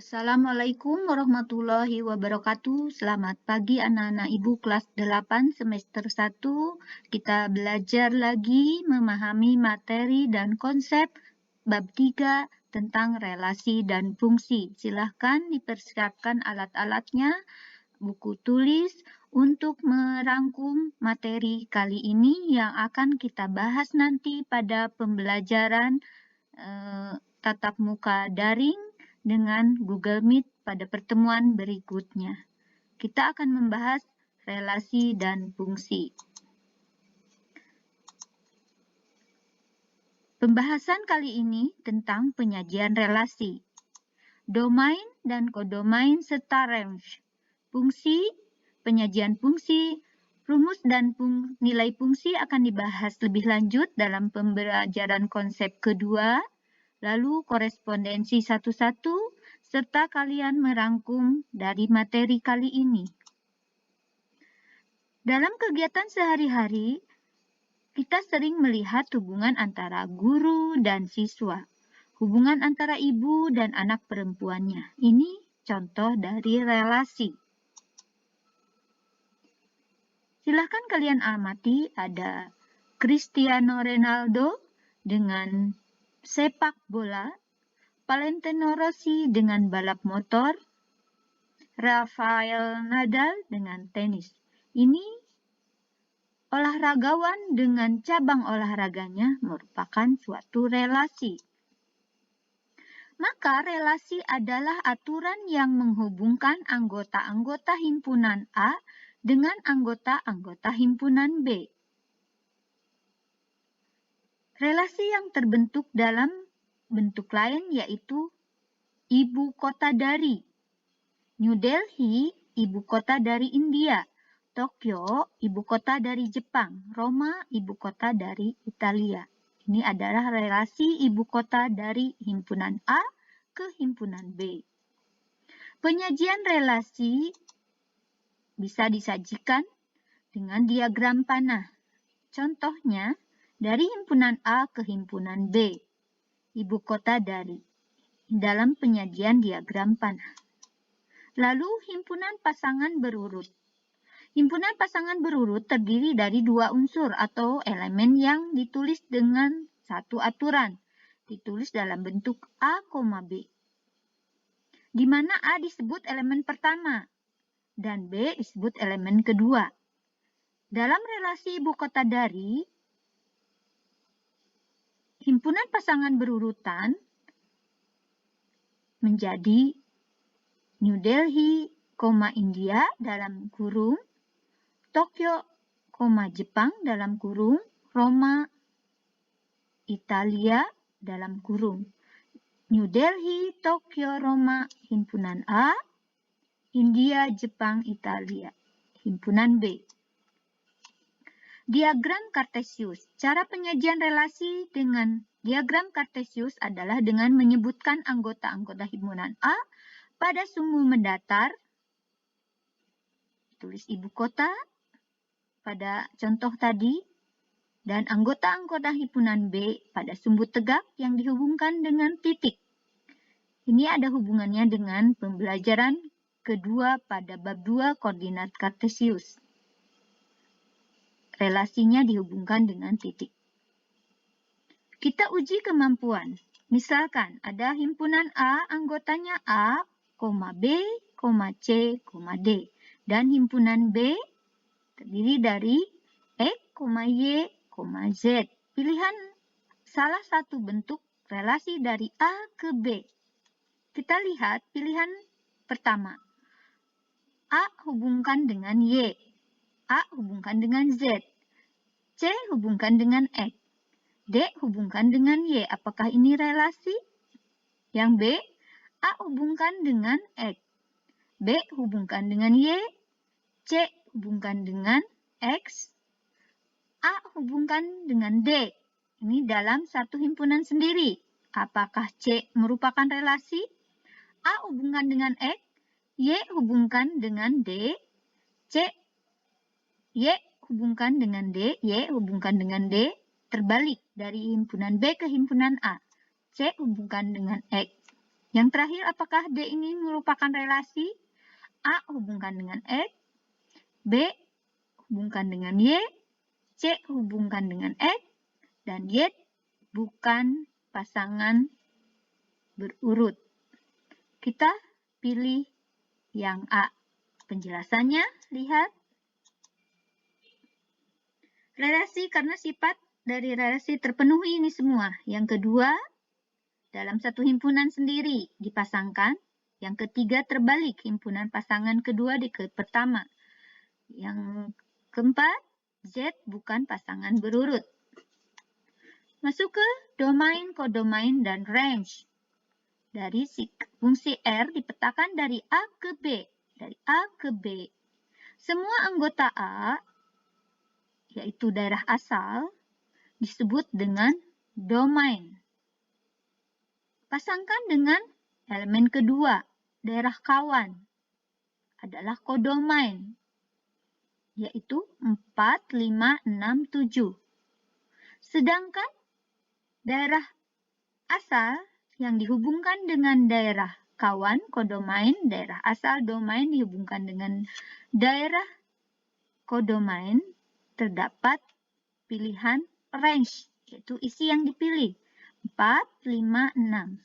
Assalamualaikum warahmatullahi wabarakatuh. Selamat pagi anak-anak Ibu kelas 8 semester 1. Kita belajar lagi memahami materi dan konsep bab 3 tentang relasi dan fungsi. Silahkan dipersiapkan alat-alatnya, buku tulis untuk merangkum materi kali ini yang akan kita bahas nanti pada pembelajaran tatap muka daring dengan Google Meet pada pertemuan berikutnya. Kita akan membahas relasi dan fungsi. Pembahasan kali ini tentang penyajian relasi, domain dan kodomain serta range, fungsi, penyajian fungsi, rumus dan nilai fungsi akan dibahas lebih lanjut dalam pembelajaran konsep kedua. Lalu korespondensi satu-satu, serta kalian merangkum dari materi kali ini. Dalam kegiatan sehari-hari, kita sering melihat hubungan antara guru dan siswa, hubungan antara ibu dan anak perempuannya. Ini contoh dari relasi. Silahkan kalian amati, ada Cristiano Ronaldo dengan sepak bola, Valentino Rossi dengan balap motor, Rafael Nadal dengan tenis. Ini olahragawan dengan cabang olahraganya merupakan suatu relasi. Maka relasi adalah aturan yang menghubungkan anggota-anggota himpunan A dengan anggota-anggota himpunan B. Relasi yang terbentuk dalam bentuk lain yaitu ibu kota dari. New Delhi, ibu kota dari India. Tokyo, ibu kota dari Jepang. Roma, ibu kota dari Italia. Ini adalah relasi ibu kota dari himpunan A ke himpunan B. Penyajian relasi bisa disajikan dengan diagram panah. Contohnya, dari himpunan A ke himpunan B, ibu kota dari, dalam penyajian diagram panah. Lalu himpunan pasangan berurut. Himpunan pasangan berurut terdiri dari dua unsur atau elemen yang ditulis dengan satu aturan, ditulis dalam bentuk A, B, di mana A disebut elemen pertama dan B disebut elemen kedua. Dalam relasi ibu kota dari, himpunan pasangan berurutan menjadi New Delhi, India dalam kurung, Tokyo, Jepang dalam kurung, Roma, Italia dalam kurung. New Delhi, Tokyo, Roma, himpunan A, India, Jepang, Italia, himpunan B. Diagram Kartesius. Cara penyajian relasi dengan diagram Kartesius adalah dengan menyebutkan anggota-anggota himpunan A pada sumbu mendatar, tulis ibu kota pada contoh tadi, dan anggota-anggota himpunan B pada sumbu tegak yang dihubungkan dengan titik. Ini ada hubungannya dengan pembelajaran kedua pada bab 2 koordinat Kartesius. Relasinya dihubungkan dengan titik. Kita uji kemampuan. Misalkan ada himpunan A, anggotanya A, B, C, D. Dan himpunan B terdiri dari X, Y, Z. Pilihan salah satu bentuk relasi dari A ke B. Kita lihat pilihan pertama. A hubungkan dengan Y. A hubungkan dengan Z. C hubungkan dengan X. D hubungkan dengan Y. Apakah ini relasi? Yang B, A hubungkan dengan X. B hubungkan dengan Y. C hubungkan dengan X. A hubungkan dengan D. Ini dalam satu himpunan sendiri. Apakah C merupakan relasi? A hubungkan dengan X. Y hubungkan dengan D. Y hubungkan dengan D, Y hubungkan dengan D, terbalik dari himpunan B ke himpunan A. C hubungkan dengan X. Yang terakhir, apakah D ini merupakan relasi? A hubungkan dengan X, B hubungkan dengan Y, C hubungkan dengan X, dan Y bukan pasangan berurut. Kita pilih yang A. Penjelasannya, lihat. Relasi karena sifat dari relasi terpenuhi ini semua. Yang kedua, dalam satu himpunan sendiri dipasangkan. Yang ketiga terbalik, himpunan pasangan kedua di pertama. Yang keempat, Z bukan pasangan berurut. Masuk ke domain, kodomain, dan range. Dari fungsi R dipetakan dari A ke B. Dari A ke B. Semua anggota A, yaitu daerah asal, disebut dengan domain. Pasangkan dengan elemen kedua, daerah kawan, adalah kodomain, yaitu 4, 5, 6, 7. Sedangkan daerah asal yang dihubungkan dengan daerah kawan, kodomain, daerah asal domain dihubungkan dengan daerah kodomain, terdapat pilihan range, yaitu isi yang dipilih. 4, 5, 6.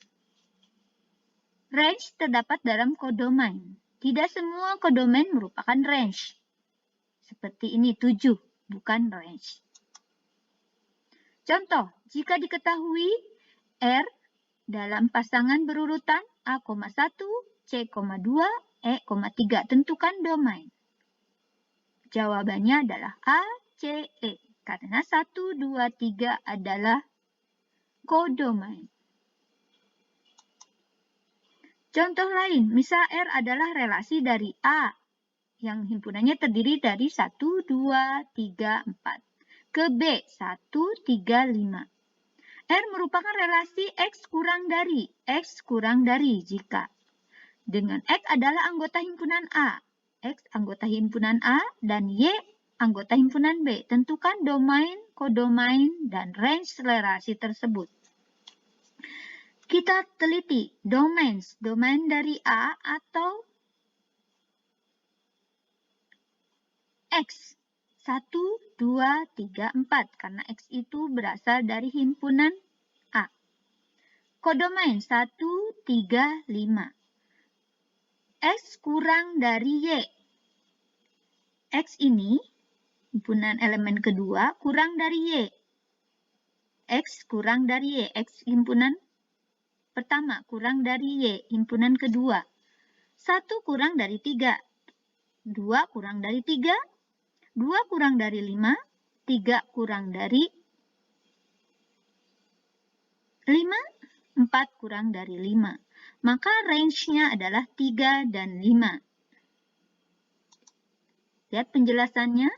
Range terdapat dalam kodomain. Tidak semua kodomain merupakan range. Seperti ini, 7, bukan range. Contoh, jika diketahui R dalam pasangan berurutan A,1, C,2, E,3, tentukan domain. Jawabannya adalah A, C, E. Karena 1, 2, 3 adalah kodomain. Contoh lain, misal R adalah relasi dari A yang himpunannya terdiri dari 1, 2, 3, 4 ke B, 1, 3, 5. R merupakan relasi X kurang dari jika dengan X adalah anggota himpunan A, X anggota himpunan A, dan Y anggota himpunan B. Tentukan domain, kodomain, dan range relasi tersebut. Kita teliti domain dari A atau X. 1, 2, 3, 4. Karena X itu berasal dari himpunan A. Kodomain 1, 3, 5. X kurang dari Y. X ini, himpunan elemen kedua, kurang dari Y. X kurang dari Y. X himpunan pertama kurang dari Y, himpunan kedua. 1 kurang dari 3. 2 kurang dari 3. 2 kurang dari 5. 3 kurang dari 5. 4 kurang dari 5. Maka range-nya adalah 3 dan 5. Lihat penjelasannya.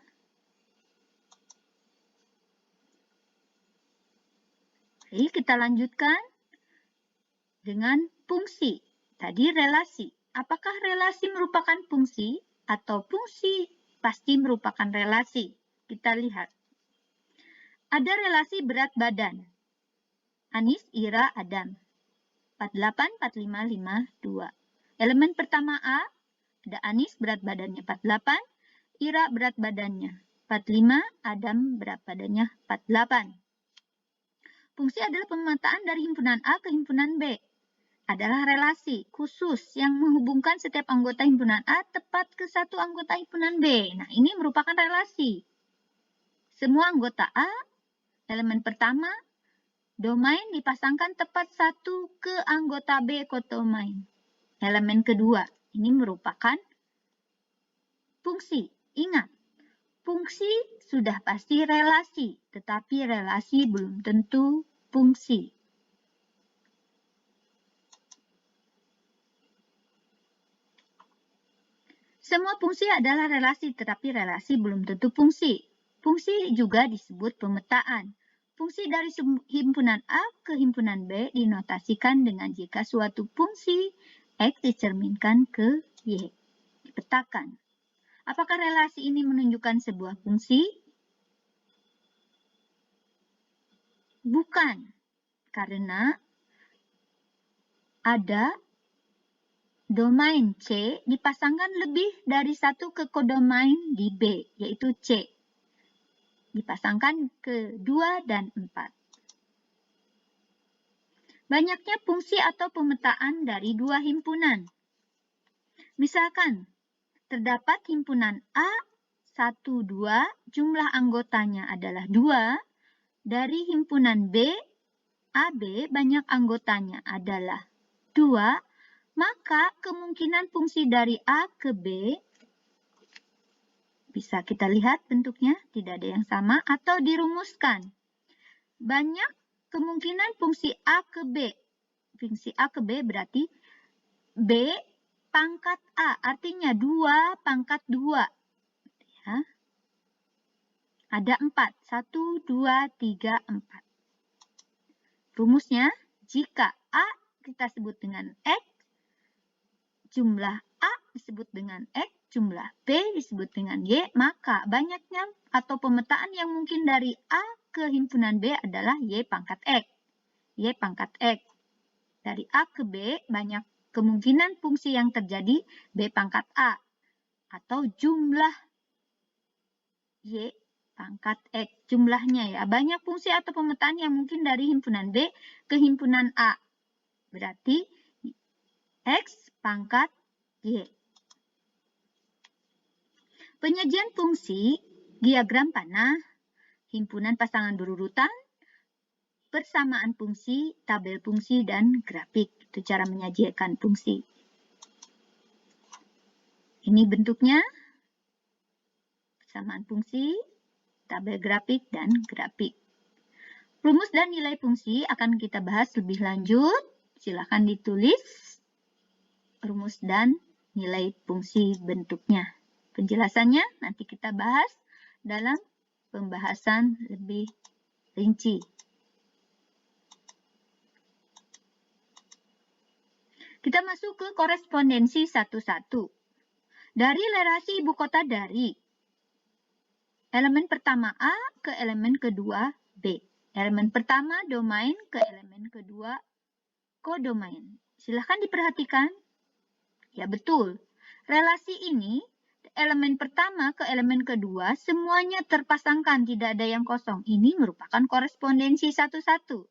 Oke, kita lanjutkan dengan fungsi. Tadi relasi. Apakah relasi merupakan fungsi atau fungsi pasti merupakan relasi? Kita lihat. Ada relasi berat badan. Anis, Ira, Adam. 48, 45, 52. Elemen pertama A, ada Anis berat badannya 48, Ira berat badannya 45, Adam berat badannya 48. Fungsi adalah pemetaan dari himpunan A ke himpunan B. Adalah relasi khusus yang menghubungkan setiap anggota himpunan A tepat ke satu anggota himpunan B. Nah, ini merupakan relasi. Semua anggota A, elemen pertama, domain dipasangkan tepat satu ke anggota B kodomain. Elemen kedua, ini merupakan fungsi. Ingat, fungsi sudah pasti relasi, tetapi relasi belum tentu fungsi. Semua fungsi adalah relasi, tetapi relasi belum tentu fungsi. Fungsi juga disebut pemetaan. Fungsi dari himpunan A ke himpunan B dinotasikan dengan jika suatu fungsi X dicerminkan ke Y. Dipetakan. Apakah relasi ini menunjukkan sebuah fungsi? Bukan, karena ada domain C dipasangkan lebih dari satu ke kodomain di B, yaitu C. Dipasangkan ke 2 dan 4. Banyaknya fungsi atau pemetaan dari dua himpunan. Misalkan, terdapat himpunan A, 1, 2, jumlah anggotanya adalah 2. Dari himpunan B, AB banyak anggotanya adalah 2. Maka kemungkinan fungsi dari A ke B, bisa kita lihat bentuknya, tidak ada yang sama, atau dirumuskan. Banyak kemungkinan fungsi A ke B. Fungsi A ke B berarti B pangkat A, artinya 2 pangkat 2. Ya. Ada 4. 1, 2, 3, 4. Rumusnya, jika A kita sebut dengan X, jumlah A disebut dengan X, jumlah B disebut dengan Y, maka banyaknya atau pemetaan yang mungkin dari A ke himpunan B adalah Y pangkat X. Y pangkat X. Dari A ke B, banyak kemungkinan fungsi yang terjadi B pangkat A. Atau jumlah Y pangkat X. Jumlahnya ya. Banyak fungsi atau pemetaan yang mungkin dari himpunan B ke himpunan A. Berarti X pangkat Y. Penyajian fungsi, diagram panah, himpunan pasangan berurutan, persamaan fungsi, tabel fungsi, dan grafik. Itu cara menyajikan fungsi. Ini bentuknya, persamaan fungsi, tabel grafik, dan grafik. Rumus dan nilai fungsi akan kita bahas lebih lanjut. Silakan ditulis rumus dan nilai fungsi bentuknya. Penjelasannya nanti kita bahas dalam pembahasan lebih rinci. Kita masuk ke korespondensi satu-satu. Dari relasi ibu kota dari elemen pertama A ke elemen kedua B. Elemen pertama domain ke elemen kedua kodomain. Silahkan diperhatikan. Ya betul. Relasi ini elemen pertama ke elemen kedua semuanya terpasangkan, tidak ada yang kosong. Ini merupakan korespondensi satu-satu.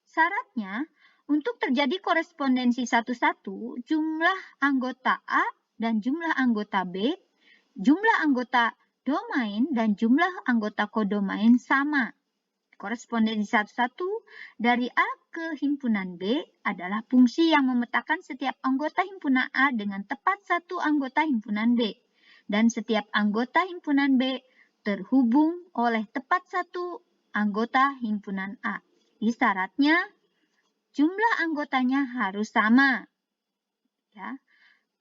Syaratnya, untuk terjadi korespondensi satu-satu, jumlah anggota A dan jumlah anggota B, jumlah anggota domain dan jumlah anggota kodomain sama. Korespondensi satu-satu dari A ke himpunan B adalah fungsi yang memetakan setiap anggota himpunan A dengan tepat satu anggota himpunan B. Dan setiap anggota himpunan B terhubung oleh tepat satu anggota himpunan A. Di syaratnya, jumlah anggotanya harus sama. Ya.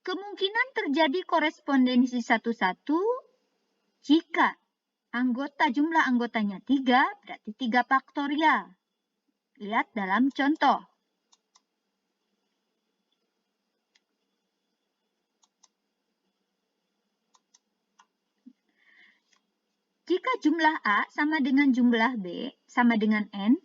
Kemungkinan terjadi korespondensi satu-satu jika jumlah anggotanya 3, berarti 3 faktorial. Lihat dalam contoh. Jika jumlah A sama dengan jumlah B sama dengan N,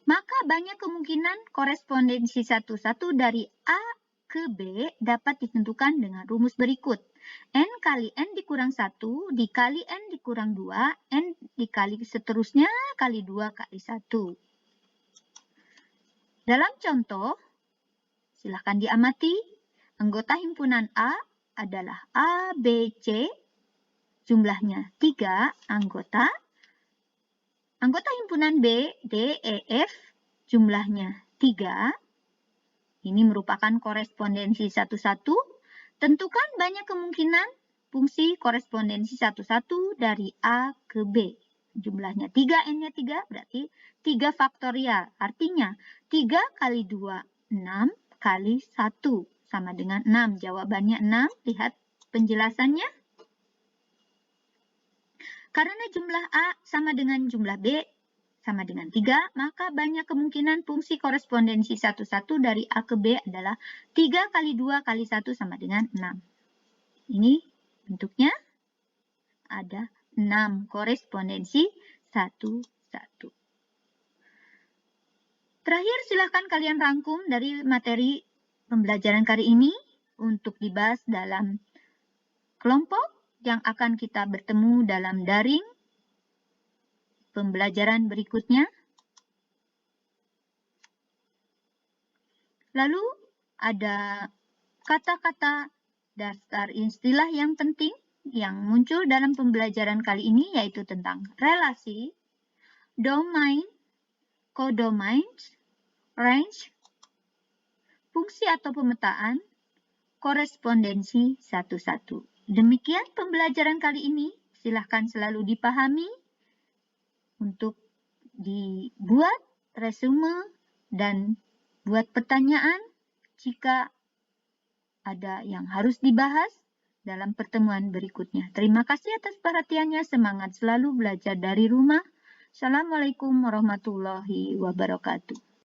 maka banyak kemungkinan korespondensi satu-satu dari A ke B dapat ditentukan dengan rumus berikut. N kali N dikurang 1 dikali N dikurang 2, N dikali seterusnya kali 2 kali 1. Dalam contoh, silahkan diamati, anggota himpunan A adalah A, B, C, jumlahnya 3 anggota. Anggota himpunan B, D, E, F, jumlahnya 3. Ini merupakan korespondensi satu-satu. Tentukan banyak kemungkinan fungsi korespondensi satu-satu dari A ke B. Jumlahnya 3, N-nya 3, berarti 3 faktorial. Artinya 3 kali 2, 6 kali 1 sama dengan 6. Jawabannya 6. Lihat penjelasannya. Karena jumlah A sama dengan jumlah B sama dengan 3, maka banyak kemungkinan fungsi korespondensi satu-satu dari A ke B adalah 3 kali 2 kali 1 sama dengan 6. Ini bentuknya ada 6 korespondensi satu-satu. Terakhir, silahkan kalian rangkum dari materi pembelajaran kali ini untuk dibahas dalam kelompok yang akan kita bertemu dalam daring pembelajaran berikutnya. Lalu ada kata-kata dasar istilah yang penting yang muncul dalam pembelajaran kali ini, yaitu tentang relasi, domain, codomains, range, fungsi atau pemetaan, korespondensi satu-satu. Demikian pembelajaran kali ini. Silahkan selalu dipahami untuk dibuat resume dan buat pertanyaan jika ada yang harus dibahas dalam pertemuan berikutnya. Terima kasih atas perhatiannya. Semangat selalu belajar dari rumah. Assalamualaikum warahmatullahi wabarakatuh.